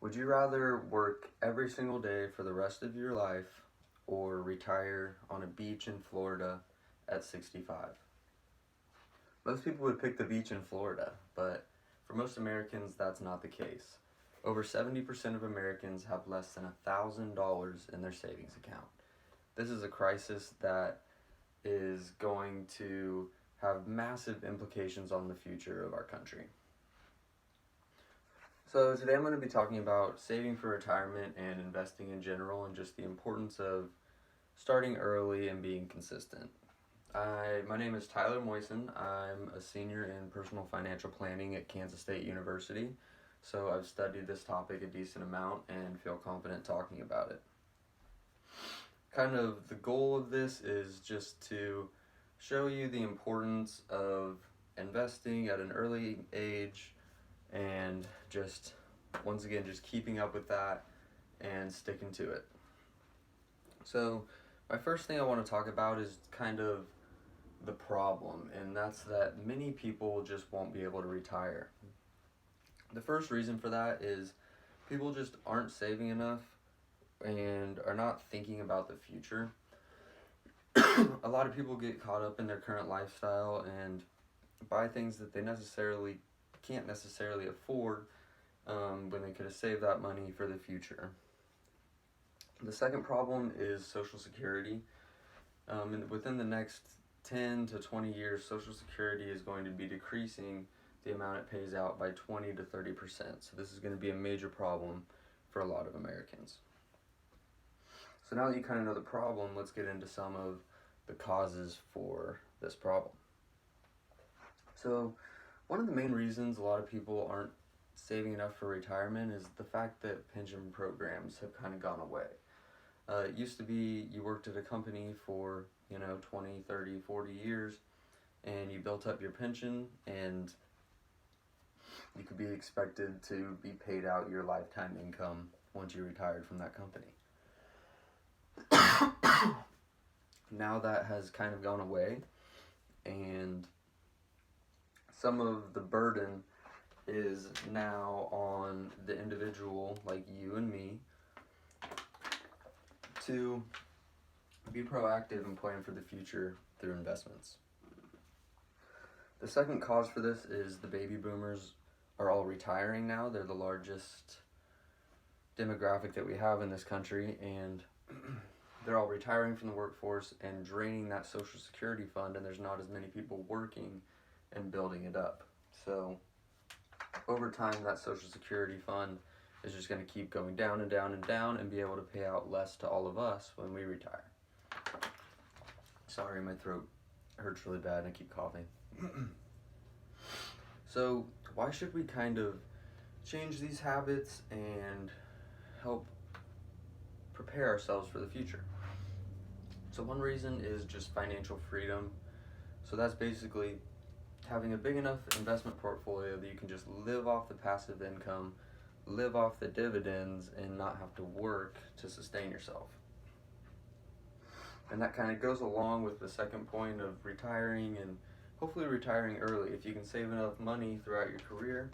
Would you rather work every single day for the rest of your life or retire on a beach in Florida at 65? Most people would pick the beach in Florida, but for most Americans, that's not the case. Over 70% of Americans have less than $1,000 in their savings account. This is a crisis that is going to have massive implications on the future of our country. So today I'm going to be talking about saving for retirement and investing in general and just the importance of starting early and being consistent. My name is Tyler Moison. I'm a senior in personal financial planning at Kansas State University. So I've studied this topic a decent amount and feel confident talking about it. Kind of the goal of this is just to show you the importance of investing at an early age and just once again just keeping up with that and sticking to it. So my first thing I want to talk about is kind of the problem, and that's that many people just won't be able to retire. The first reason for that is people just aren't saving enough and are not thinking about the future. A lot of people get caught up in their current lifestyle and buy things that they can't necessarily afford when they could have saved that money for the future. The second problem is Social Security. And within the next 10 to 20 years, Social Security is going to be decreasing the amount it pays out by 20 to 30%. So this is going to be a major problem for a lot of Americans. So now that you kind of know the problem, let's get into some of the causes for this problem. So one of the main reasons a lot of people aren't saving enough for retirement is the fact that pension programs have kind of gone away. It used to be you worked at a company for 20, 30, 40 years and you built up your pension and you could be expected to be paid out your lifetime income once you retired from that company. Now that has kind of gone away, and some of the burden is now on the individual like you and me to be proactive and plan for the future through investments. The second cause for this is the baby boomers are all retiring now. They're the largest demographic that we have in this country, and they're all retiring from the workforce and draining that Social Security fund, and there's not as many people working and building it up. So over time, that Social Security fund is just going to keep going down and down and down and be able to pay out less to all of us when we retire. Sorry, my throat hurts really bad and I keep coughing. So why should we kind of change these habits and help prepare ourselves for the future? So one reason is just financial freedom. So that's basically having a big enough investment portfolio that you can just live off the passive income, live off the dividends, and not have to work to sustain yourself. And that kind of goes along with the second point of retiring, and hopefully retiring early. If you can save enough money throughout your career,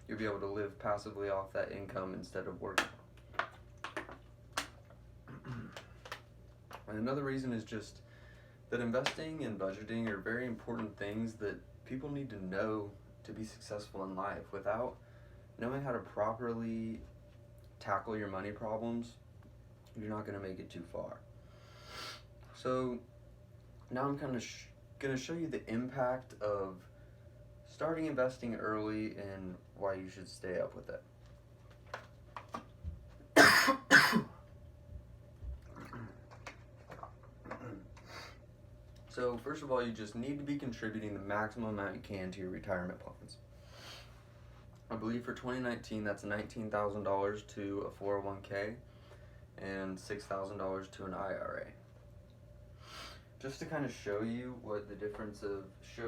you'll be able to live passively off that income instead of working. And another reason is just that investing and budgeting are very important things that people need to know to be successful in life. Without knowing how to properly tackle your money problems, you're not going to make it too far. So now I'm kind of going to show you the impact of starting investing early and why you should stay up with it. So first of all, you just need to be contributing the maximum amount you can to your retirement plans. I believe for 2019, that's $19,000 to a 401k and $6,000 to an IRA. Just to kind of show you what the difference of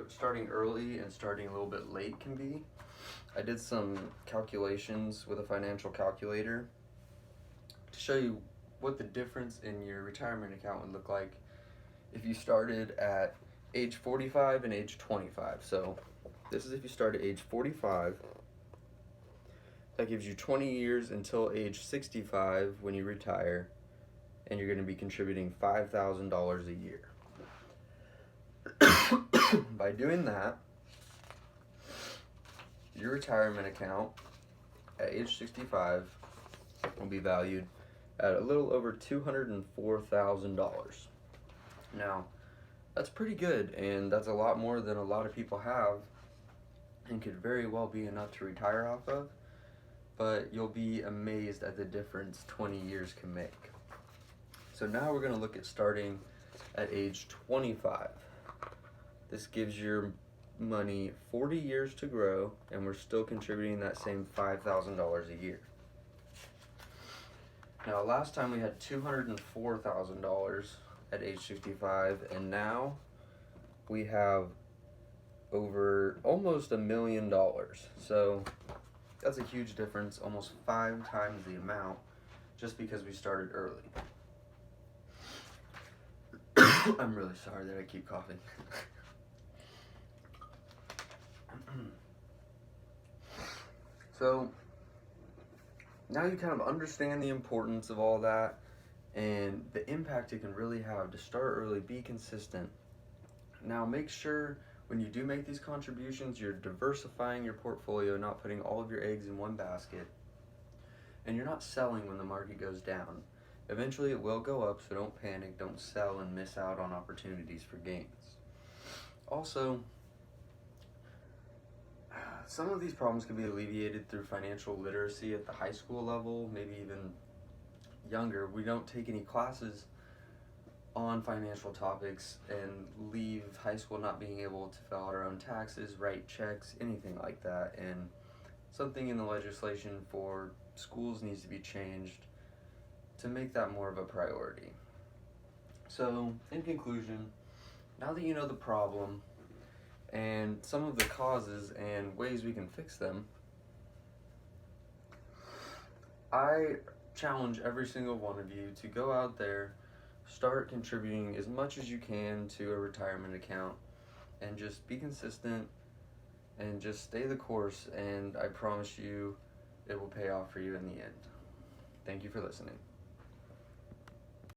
starting early and starting a little bit late can be, I did some calculations with a financial calculator to show you what the difference in your retirement account would look like if you started at age 45 and age 25. So this is if you start at age 45, That gives you 20 years until age 65 when you retire, and you're going to be contributing $5,000 a year. By doing that, your retirement account at age 65 will be valued at a little over $204,000. Now, that's pretty good, and that's a lot more than a lot of people have, and could very well be enough to retire off of, but you'll be amazed at the difference 20 years can make. So now we're going to look at starting at age 25. This gives your money 40 years to grow, and we're still contributing that same $5,000 a year. Now, last time we had $204,000 at age 65, and now we have over almost $1 million. So that's a huge difference, almost 5 times the amount, just because we started early. I'm really sorry that I keep coughing. So now you kind of understand the importance of all that and the impact it can really have to start early, be consistent. Now make sure when you do make these contributions, you're diversifying your portfolio, not putting all of your eggs in one basket, and you're not selling when the market goes down. Eventually it will go up, so don't panic, don't sell and miss out on opportunities for gains. Also, some of these problems can be alleviated through financial literacy at the high school level, maybe even younger. We don't take any classes on financial topics and leave high school not being able to fill out our own taxes, write checks, anything like that. And something in the legislation for schools needs to be changed to make that more of a priority. So, in conclusion, now that you know the problem and some of the causes and ways we can fix them, I challenge every single one of you to go out there, start contributing as much as you can to a retirement account, and just be consistent and just stay the course, and I promise you it will pay off for you in the end. Thank you for listening.